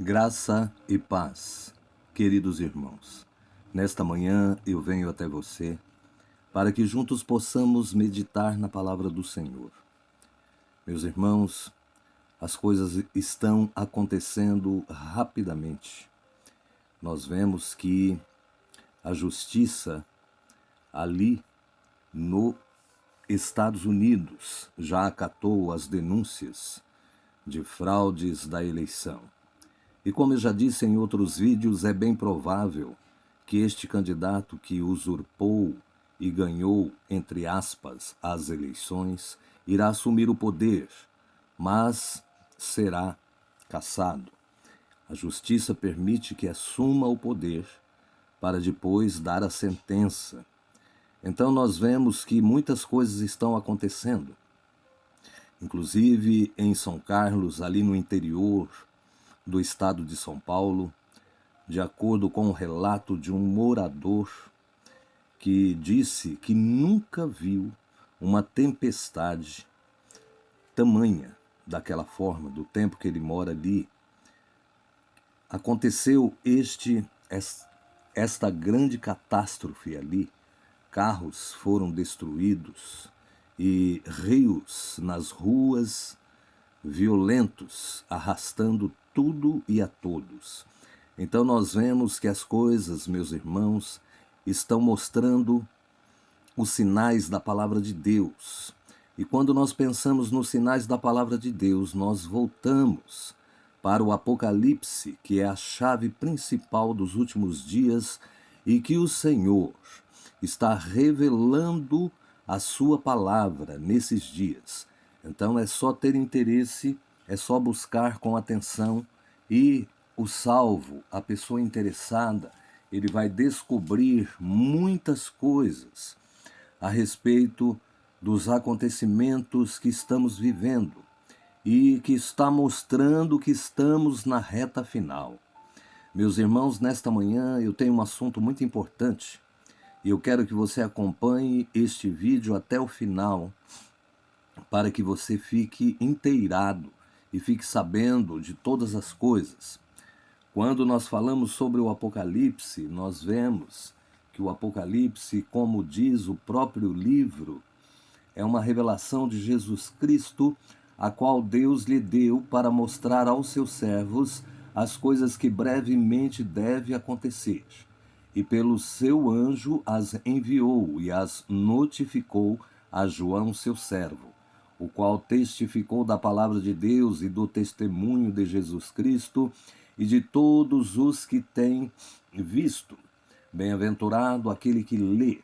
Graça e paz, queridos irmãos. Nesta manhã eu venho até você para que juntos possamos meditar na palavra do Senhor. Meus irmãos, as coisas estão acontecendo rapidamente. Nós vemos que a justiça ali no Estados Unidos já acatou as denúncias de fraudes da eleição. E como eu já disse em outros vídeos, é bem provável que este candidato que usurpou e ganhou, entre aspas, as eleições, irá assumir o poder, mas será cassado. A justiça permite que assuma o poder para depois dar a sentença. Então nós vemos que muitas coisas estão acontecendo. Inclusive em São Carlos, ali no interior do estado de São Paulo, de acordo com o relato de um morador que disse que nunca viu uma tempestade tamanha daquela forma, do tempo que ele mora ali. Aconteceu esta grande catástrofe ali. Carros foram destruídos e rios nas ruas violentos, arrastando tudo e a todos. Então nós vemos que as coisas, meus irmãos, estão mostrando os sinais da palavra de Deus. E quando nós pensamos nos sinais da palavra de Deus, nós voltamos para o Apocalipse, que é a chave principal dos últimos dias e que o Senhor está revelando a sua palavra nesses dias. Então é só ter interesse, é só buscar com atenção e o salvo, a pessoa interessada, ele vai descobrir muitas coisas a respeito dos acontecimentos que estamos vivendo e que está mostrando que estamos na reta final. Meus irmãos, nesta manhã eu tenho um assunto muito importante e eu quero que você acompanhe este vídeo até o final, para que você fique inteirado e fique sabendo de todas as coisas. Quando nós falamos sobre o Apocalipse, nós vemos que o Apocalipse, como diz o próprio livro, é uma revelação de Jesus Cristo, a qual Deus lhe deu para mostrar aos seus servos as coisas que brevemente devem acontecer. E pelo seu anjo as enviou e as notificou a João, seu servo, o qual testificou da palavra de Deus e do testemunho de Jesus Cristo e de todos os que têm visto. Bem-aventurado aquele que lê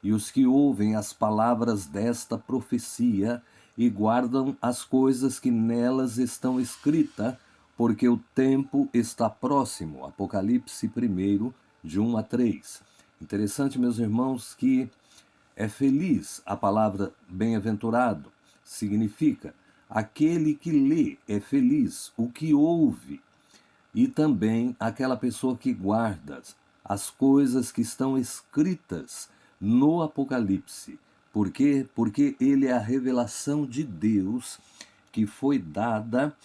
e os que ouvem as palavras desta profecia e guardam as coisas que nelas estão escritas, porque o tempo está próximo. Apocalipse 1, de 1 a 3. Interessante, meus irmãos, que é feliz a palavra bem-aventurado. Significa aquele que lê é feliz, o que ouve, e também aquela pessoa que guarda as coisas que estão escritas no Apocalipse. Por quê? Porque ele é a revelação de Deus que foi dada,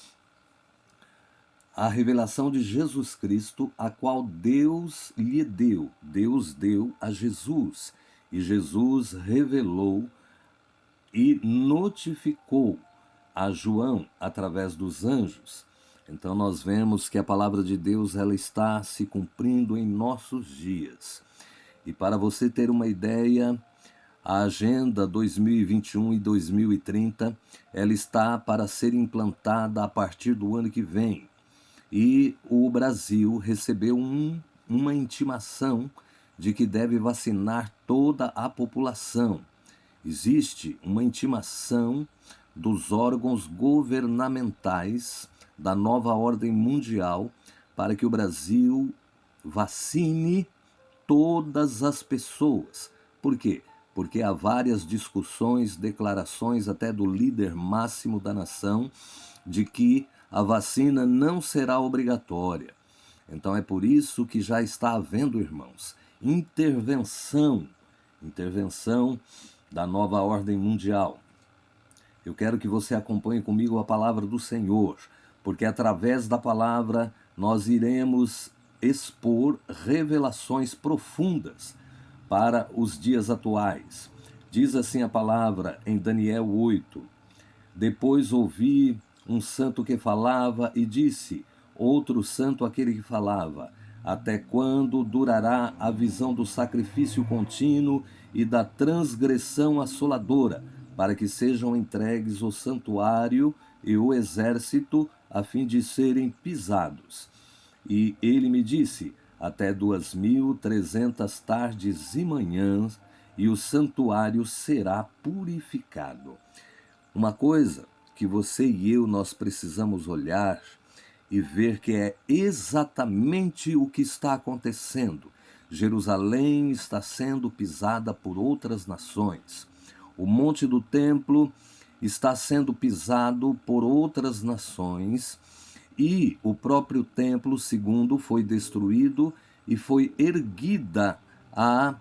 a revelação de Jesus Cristo, a qual Deus lhe deu. Deus deu a Jesus, e Jesus revelou e notificou a João através dos anjos. Então nós vemos que a palavra de Deus ela está se cumprindo em nossos dias. E para você ter uma ideia, a Agenda 2021 e 2030, ela está para ser implantada a partir do ano que vem. E o Brasil recebeu uma intimação de que deve vacinar toda a população. Existe uma intimação dos órgãos governamentais da nova ordem mundial para que o Brasil vacine todas as pessoas. Por quê? Porque há várias discussões, declarações até do líder máximo da nação de que a vacina não será obrigatória. Então é por isso que já está havendo, irmãos, intervenção da nova ordem mundial. Eu quero que você acompanhe comigo a palavra do Senhor, porque através da palavra nós iremos expor revelações profundas para os dias atuais. Diz assim a palavra em Daniel 8: depois ouvi um santo que falava e disse, outro santo aquele que falava, até quando durará a visão do sacrifício contínuo e da transgressão assoladora, para que sejam entregues o santuário e o exército, a fim de serem pisados? E ele me disse, até 2300 tardes e manhãs, e o santuário será purificado. Uma coisa que você e eu nós precisamos olhar e ver que é exatamente o que está acontecendo. Jerusalém está sendo pisada por outras nações. O monte do templo está sendo pisado por outras nações e o próprio templo, segundo, foi destruído e foi erguida a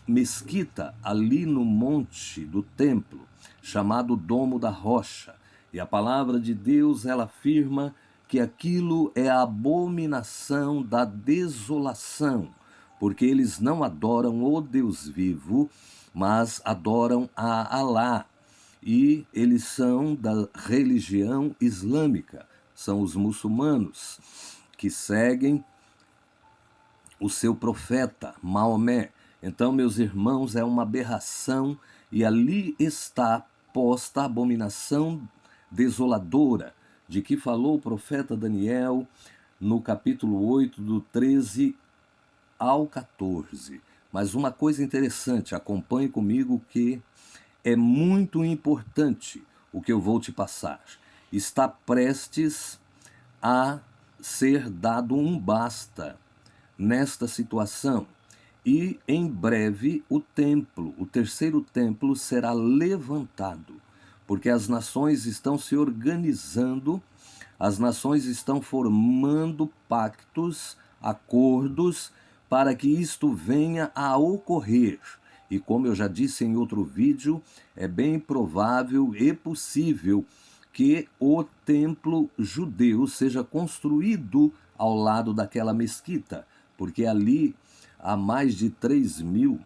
mesquita ali no monte do templo, chamado Domo da Rocha. E a palavra de Deus, ela afirma que aquilo é a abominação da desolação, porque eles não adoram o Deus vivo, mas adoram a Alá. E eles são da religião islâmica, são os muçulmanos que seguem o seu profeta, Maomé. Então, meus irmãos, é uma aberração e ali está posta a abominação desoladora de que falou o profeta Daniel no capítulo 8, do 13 ao 14. Mas uma coisa interessante, acompanhe comigo que é muito importante o que eu vou te passar. Está prestes a ser dado um basta nesta situação. E em breve o templo, o terceiro templo, será levantado, porque as nações estão se organizando, as nações estão formando pactos, acordos, para que isto venha a ocorrer. E como eu já disse em outro vídeo, é bem provável e possível que o templo judeu seja construído ao lado daquela mesquita, porque ali há mais de 3.000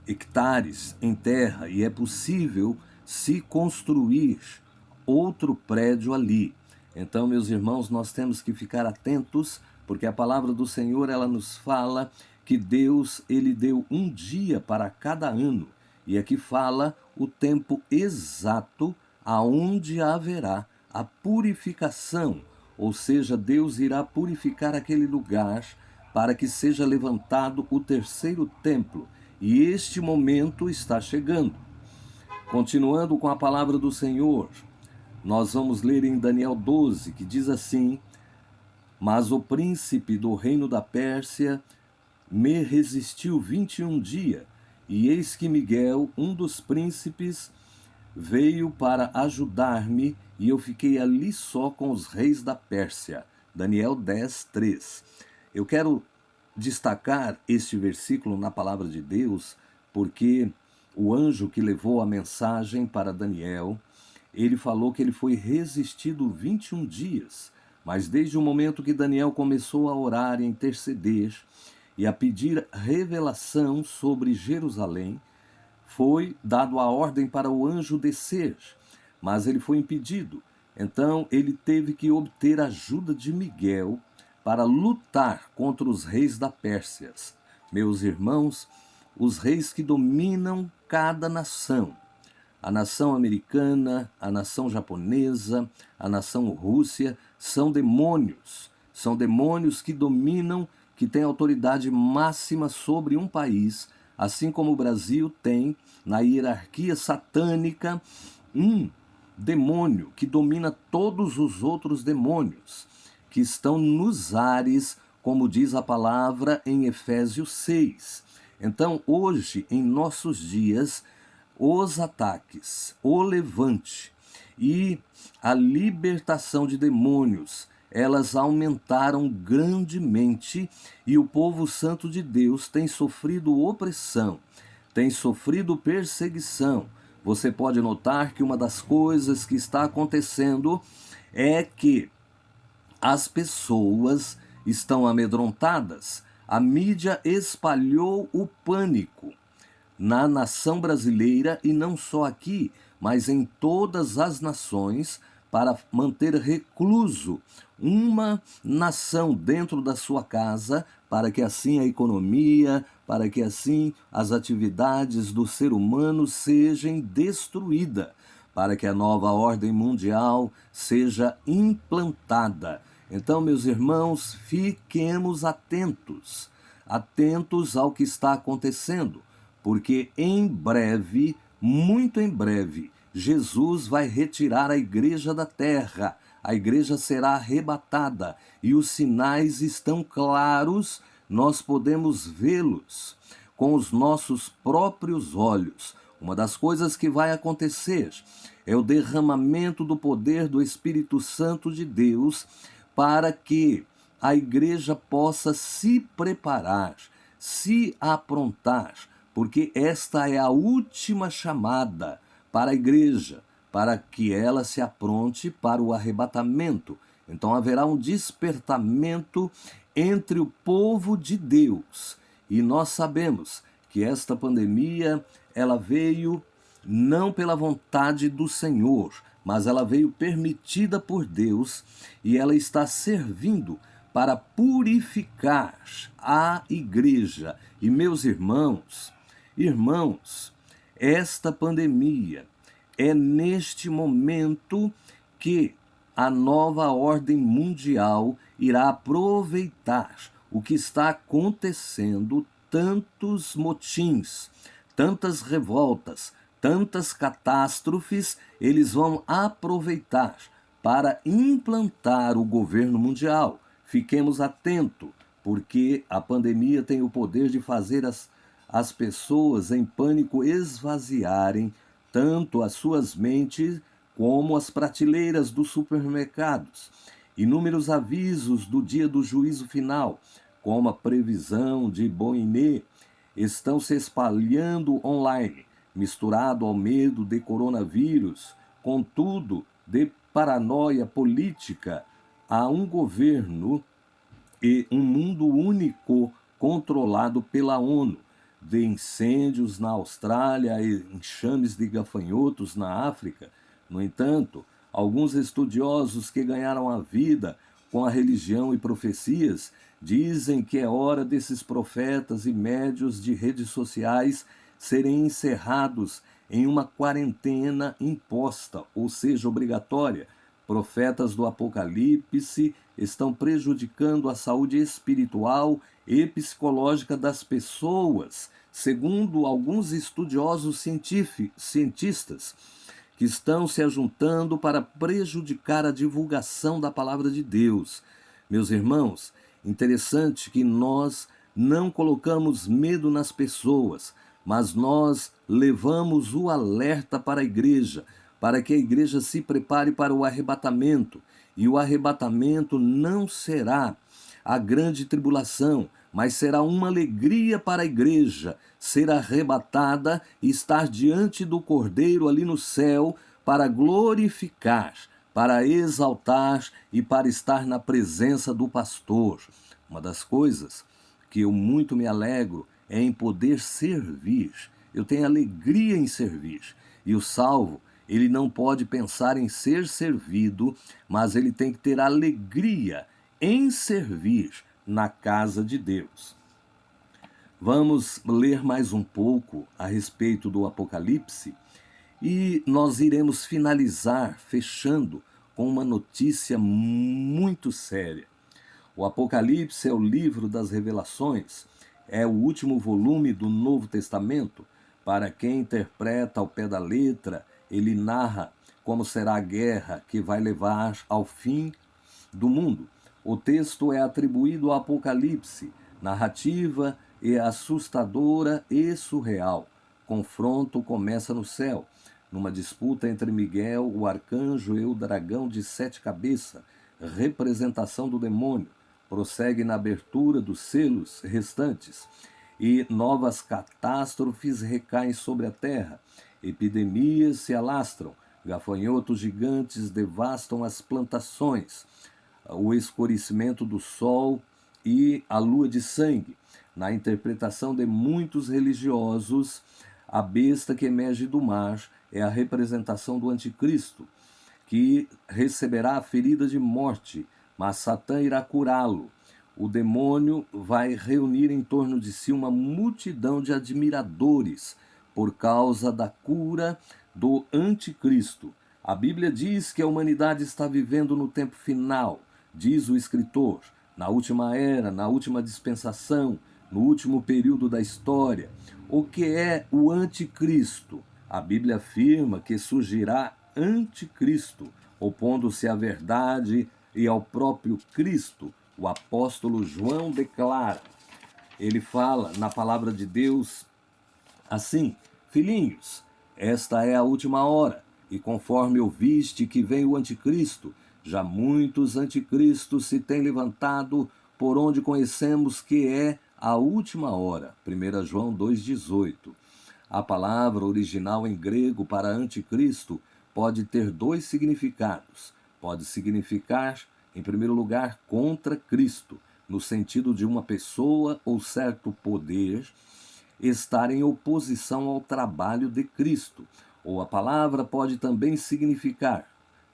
hectares em terra e é possível se construir outro prédio ali. Então, meus irmãos, nós temos que ficar atentos, porque a palavra do Senhor, ela nos fala que Deus, ele deu um dia para cada ano, e aqui fala o tempo exato aonde haverá a purificação, ou seja, Deus irá purificar aquele lugar para que seja levantado o terceiro templo, e este momento está chegando. Continuando com a palavra do Senhor, nós vamos ler em Daniel 12, que diz assim: mas o príncipe do reino da Pérsia me resistiu 21 dias, e eis que Miguel, um dos príncipes, veio para ajudar-me, e eu fiquei ali só com os reis da Pérsia. Daniel 10, 3. Eu quero destacar este versículo na palavra de Deus, porque o anjo que levou a mensagem para Daniel, ele falou que ele foi resistido 21 dias, mas desde o momento que Daniel começou a orar e interceder e a pedir revelação sobre Jerusalém, foi dado a ordem para o anjo descer, mas ele foi impedido. Então ele teve que obter ajuda de Miguel para lutar contra os reis da Pérsia. Meus irmãos, os reis que dominam cada nação, a nação americana, a nação japonesa, a nação Rússia, são demônios que dominam, que têm autoridade máxima sobre um país, assim como o Brasil tem, na hierarquia satânica, um demônio que domina todos os outros demônios, que estão nos ares, como diz a palavra em Efésios 6. Então, hoje, em nossos dias, os ataques, o levante e a libertação de demônios, elas aumentaram grandemente e o povo santo de Deus tem sofrido opressão, tem sofrido perseguição. Você pode notar que uma das coisas que está acontecendo é que As pessoas estão amedrontadas. A mídia espalhou o pânico na nação brasileira, e não só aqui, mas em todas as nações, para manter recluso uma nação dentro da sua casa, para que assim a economia, para que assim as atividades do ser humano sejam destruídas, para que a nova ordem mundial seja implantada. Então, meus irmãos, fiquemos atentos, atentos ao que está acontecendo, porque em breve, muito em breve, Jesus vai retirar a igreja da terra, a igreja será arrebatada e os sinais estão claros, nós podemos vê-los com os nossos próprios olhos. Uma das coisas que vai acontecer é o derramamento do poder do Espírito Santo de Deus para que a igreja possa se preparar, se aprontar, porque esta é a última chamada para a igreja, para que ela se apronte para o arrebatamento. Então haverá um despertamento entre o povo de Deus. E nós sabemos que esta pandemia, ela veio não pela vontade do Senhor, mas ela veio permitida por Deus e ela está servindo para purificar a igreja. E meus irmãos, esta pandemia é neste momento que a nova ordem mundial irá aproveitar o que está acontecendo, tantos motins, tantas revoltas, tantas catástrofes, eles vão aproveitar para implantar o governo mundial. Fiquemos atentos, porque a pandemia tem o poder de fazer as pessoas em pânico esvaziarem tanto as suas mentes como as prateleiras dos supermercados. Inúmeros avisos do dia do juízo final, como a previsão de Boiné, estão se espalhando online, misturado ao medo de coronavírus, contudo, de paranoia política, a um governo e um mundo único controlado pela ONU, de incêndios na Austrália e enxames de gafanhotos na África. No entanto, alguns estudiosos que ganharam a vida com a religião e profecias dizem que é hora desses profetas e médios de redes sociais serem encerrados em uma quarentena imposta, ou seja, obrigatória. Profetas do Apocalipse estão prejudicando a saúde espiritual e psicológica das pessoas, segundo alguns estudiosos cientistas que estão se ajuntando para prejudicar a divulgação da palavra de Deus. Meus irmãos, interessante que nós não colocamos medo nas pessoas, mas nós levamos o alerta para a igreja, para que a igreja se prepare para o arrebatamento. E o arrebatamento não será a grande tribulação, mas será uma alegria para a igreja ser arrebatada e estar diante do Cordeiro ali no céu para glorificar, para exaltar e para estar na presença do pastor. Uma das coisas que eu muito me alegro é em poder servir. Eu tenho alegria em servir. E o salvo, ele não pode pensar em ser servido, mas ele tem que ter alegria em servir na casa de Deus. Vamos ler mais um pouco a respeito do Apocalipse e nós iremos finalizar fechando com uma notícia muito séria. O Apocalipse é o livro das revelações, é o último volume do Novo Testamento. Para quem interpreta ao pé da letra, ele narra como será a guerra que vai levar ao fim do mundo. O texto é atribuído ao Apocalipse, narrativa é assustadora e surreal. Confronto começa no céu, numa disputa entre Miguel, o arcanjo, e o dragão de 7 cabeças, representação do demônio. Prossegue na abertura dos selos restantes, e novas catástrofes recaem sobre a terra. Epidemias se alastram, gafanhotos gigantes devastam as plantações. o escurecimento do sol e a lua de sangue. Na interpretação de muitos religiosos, a besta que emerge do mar é a representação do anticristo, que receberá a ferida de morte, mas Satã irá curá-lo. O demônio vai reunir em torno de si uma multidão de admiradores por causa da cura do anticristo. A Bíblia diz que a humanidade está vivendo no tempo final, diz o escritor, na última era, na última dispensação, no último período da história. O que é o anticristo? A Bíblia afirma que surgirá anticristo, opondo-se à verdade e ao próprio Cristo. O apóstolo João declara, ele fala na palavra de Deus assim: filhinhos, esta é a última hora, e conforme ouviste que vem o anticristo, já muitos anticristos se têm levantado, por onde conhecemos que é a última hora. 1 João 2,18. A palavra original em grego para anticristo pode ter dois significados. Pode significar, em primeiro lugar, contra Cristo, no sentido de uma pessoa ou certo poder estar em oposição ao trabalho de Cristo. Ou a palavra pode também significar,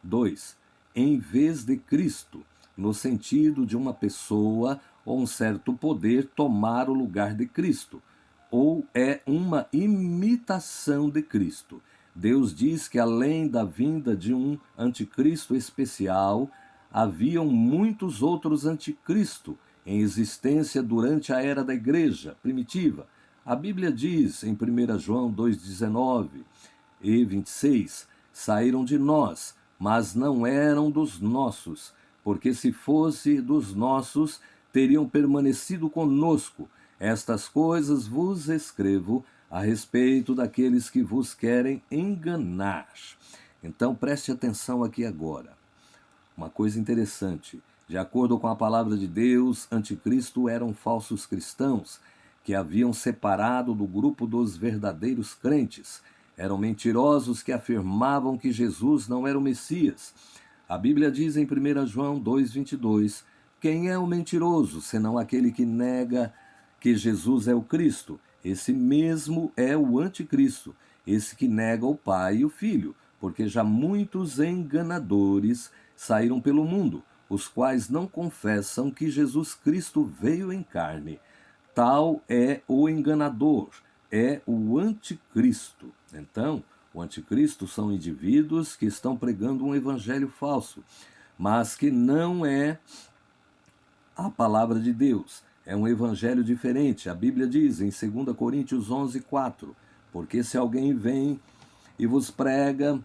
2, em vez de Cristo, no sentido de uma pessoa ou um certo poder tomar o lugar de Cristo, ou é uma imitação de Cristo. Deus diz que além da vinda de um anticristo especial, haviam muitos outros anticristo em existência durante a era da igreja primitiva. A Bíblia diz em 1 João 2,19 e 26, saíram de nós, mas não eram dos nossos, porque se fosse dos nossos, teriam permanecido conosco. Estas coisas vos escrevo a respeito daqueles que vos querem enganar. Então preste atenção aqui agora. Uma coisa interessante. De acordo com a palavra de Deus, anticristo eram falsos cristãos que haviam separado do grupo dos verdadeiros crentes. Eram mentirosos que afirmavam que Jesus não era o Messias. A Bíblia diz em 1 João 2,22, quem é o mentiroso, senão aquele que nega que Jesus é o Cristo? Esse mesmo é o anticristo, esse que nega o Pai e o Filho, porque já muitos enganadores saíram pelo mundo, os quais não confessam que Jesus Cristo veio em carne. Tal é o enganador, é o anticristo. Então, o anticristo são indivíduos que estão pregando um evangelho falso, mas que não é a palavra de Deus. É um evangelho diferente. A Bíblia diz em 2 Coríntios 11:4, porque se alguém vem e vos prega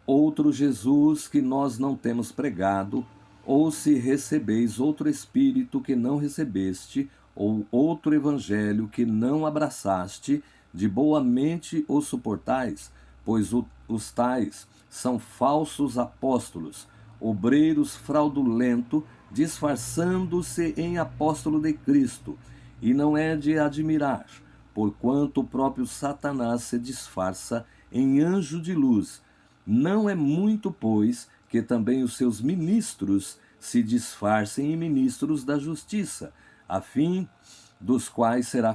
outro Jesus que nós não temos pregado, ou se recebeis outro espírito que não recebeste, ou outro evangelho que não abraçaste, de boa mente o suportais, pois os tais são falsos apóstolos, obreiros fraudulentos, disfarçando-se em apóstolo de Cristo. E não é de admirar, porquanto o próprio Satanás se disfarça em anjo de luz. Não é muito, pois, que também os seus ministros se disfarcem em ministros da justiça, o fim dos quais será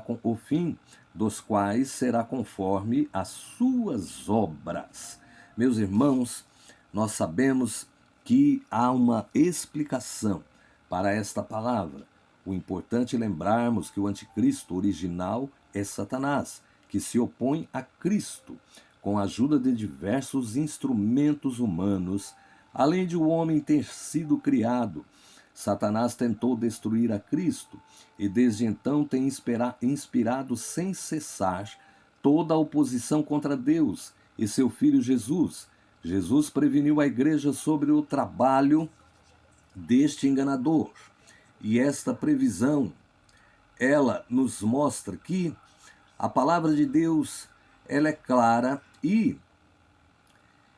conforme as suas obras. Meus irmãos, nós sabemos que há uma explicação para esta palavra. O importante é lembrarmos que o anticristo original é Satanás, que se opõe a Cristo, com a ajuda de diversos instrumentos humanos. Além de o homem ter sido criado, Satanás tentou destruir a Cristo e desde então tem inspirado sem cessar toda a oposição contra Deus e seu Filho Jesus. Jesus preveniu a igreja sobre o trabalho deste enganador. E esta previsão, ela nos mostra que a palavra de Deus, ela é clara e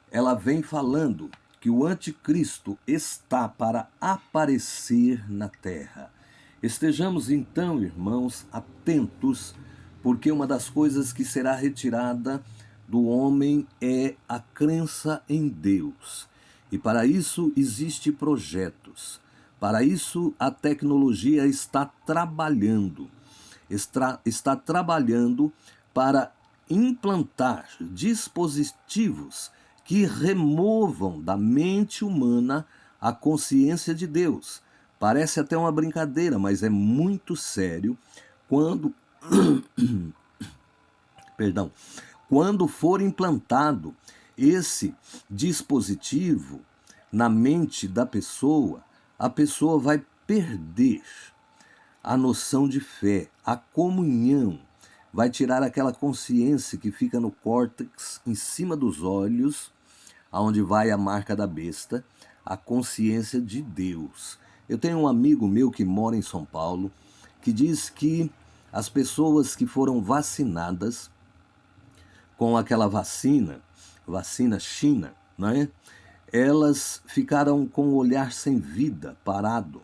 ela vem falando que o anticristo está para aparecer na terra. Estejamos então, irmãos, atentos, porque uma das coisas que será retirada do homem é a crença em Deus. E para isso existem projetos. Para isso, a tecnologia está trabalhando. Está trabalhando para implantar dispositivos que removam da mente humana a consciência de Deus. Parece até uma brincadeira, mas é muito sério quando, perdão, quando for implantado esse dispositivo na mente da pessoa, a pessoa vai perder a noção de fé, a comunhão, vai tirar aquela consciência que fica no córtex, em cima dos olhos, aonde vai a marca da besta, a consciência de Deus. Eu tenho um amigo meu que mora em São Paulo, que diz que as pessoas que foram vacinadas com aquela vacina China, não é? Elas ficaram com o olhar sem vida, parado,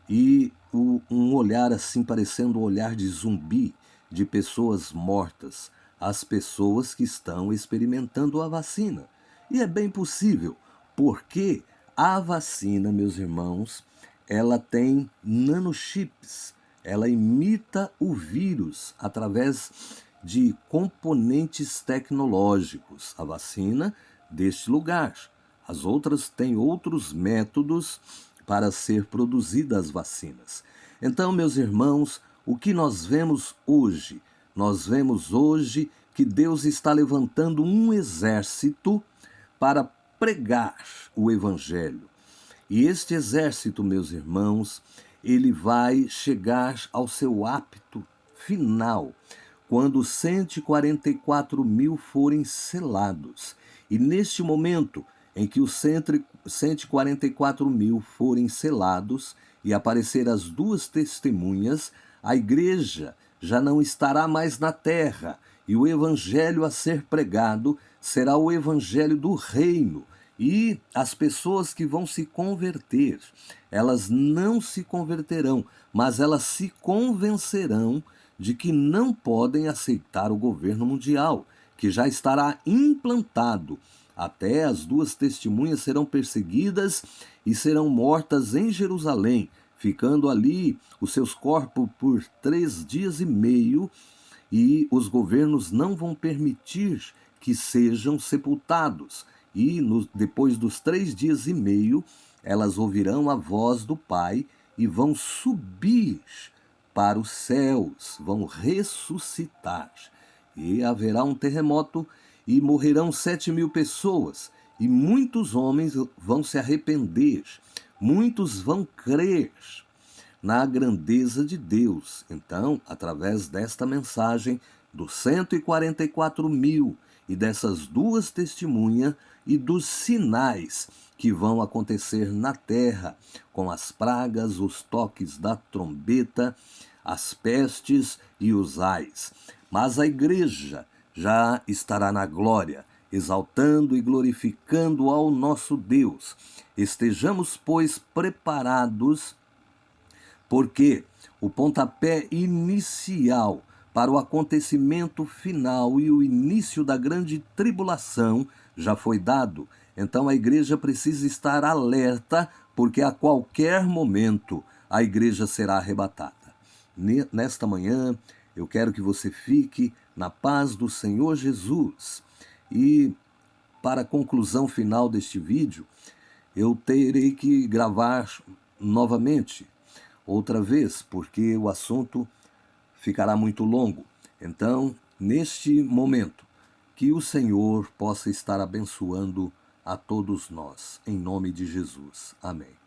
e um olhar assim parecendo um olhar de zumbi, de pessoas mortas, as pessoas que estão experimentando a vacina. E é bem possível, porque a vacina, meus irmãos, ela tem nanochips, ela imita o vírus através de componentes tecnológicos. A vacina deste lugar. As outras têm outros métodos para ser produzidas as vacinas. Então, meus irmãos, o que nós vemos hoje? Nós vemos hoje que Deus está levantando um exército para pregar o Evangelho. E este exército, meus irmãos, ele vai chegar ao seu ápice final, quando 144 mil forem selados. E neste momento em que os 144 mil forem selados e aparecer as duas testemunhas, a igreja já não estará mais na terra, e o evangelho a ser pregado será o evangelho do reino. E as pessoas que vão se converter, elas não se converterão, mas elas se convencerão de que não podem aceitar o governo mundial, que já estará implantado. Até as duas testemunhas serão perseguidas e serão mortas em Jerusalém, ficando ali os seus corpos por 3 dias e meio, e os governos não vão permitir que sejam sepultados. E depois dos 3 dias e meio, elas ouvirão a voz do Pai e vão subir para os céus, vão ressuscitar. E haverá um terremoto e morrerão 7.000 pessoas. E muitos homens vão se arrepender, muitos vão crer na grandeza de Deus. Então, através desta mensagem dos 144 mil e dessas duas testemunhas e dos sinais que vão acontecer na terra, com as pragas, os toques da trombeta, as pestes e os ais. Mas a igreja já estará na glória, exaltando e glorificando ao nosso Deus. Estejamos, pois, preparados, porque o pontapé inicial para o acontecimento final e o início da grande tribulação já foi dado. Então a igreja precisa estar alerta, porque a qualquer momento a igreja será arrebatada. Nesta manhã, eu quero que você fique na paz do Senhor Jesus. E para a conclusão final deste vídeo, eu terei que gravar novamente, outra vez, porque o assunto ficará muito longo. Então, neste momento, que o Senhor possa estar abençoando a todos nós, em nome de Jesus. Amém.